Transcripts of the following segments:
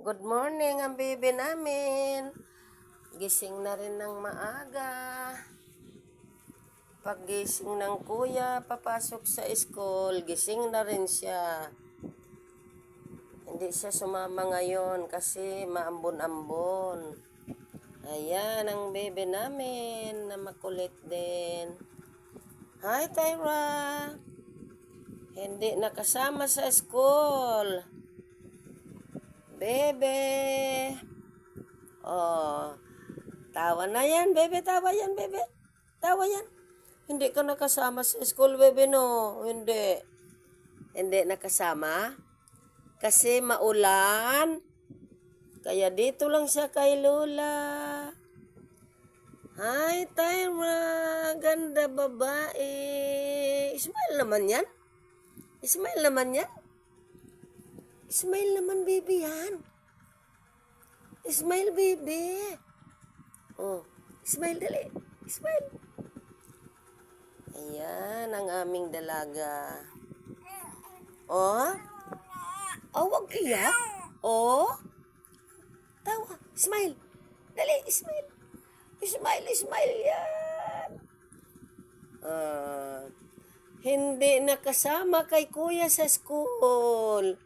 Good morning ang baby namin. Gising na rin ng maaga. Paggising ng kuya, papasok sa school, gising na rin siya. Hindi siya sumama ngayon kasi maambon-ambon. Ayan ang baby namin na makulit din. Hi Tyra! Hindi nakasama sa school. Bebe. Oh. Tawa na yan, bebe. Tawa yan, bebe. Tawa yan. Hindi ka nakasama sa school, bebe, no? Hindi. Hindi nakasama. Kasi maulan. Kaya dito lang siya kay Lola. Hi, Tyra. Ganda babae. Smile naman yan. Smile naman yan. Smile naman, baby, yan. Smile, baby. Oh, smile, dali. Smile. Ayan, ang aming dalaga. Oh? Oh, wag kaya. Oh? Tawa. Smile. Dali, smile. Smile, smile yan. Hindi nakasama kay kuya sa school.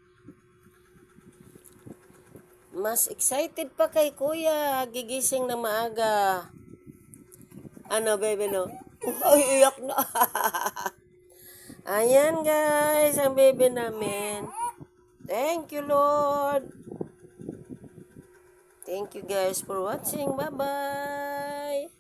Mas excited pa kay kuya, gigising na maaga. Ano, baby, no? Ay, iyak na. Ayan, guys, ang baby namin. Thank you, Lord. Thank you, guys, for watching. Bye-bye.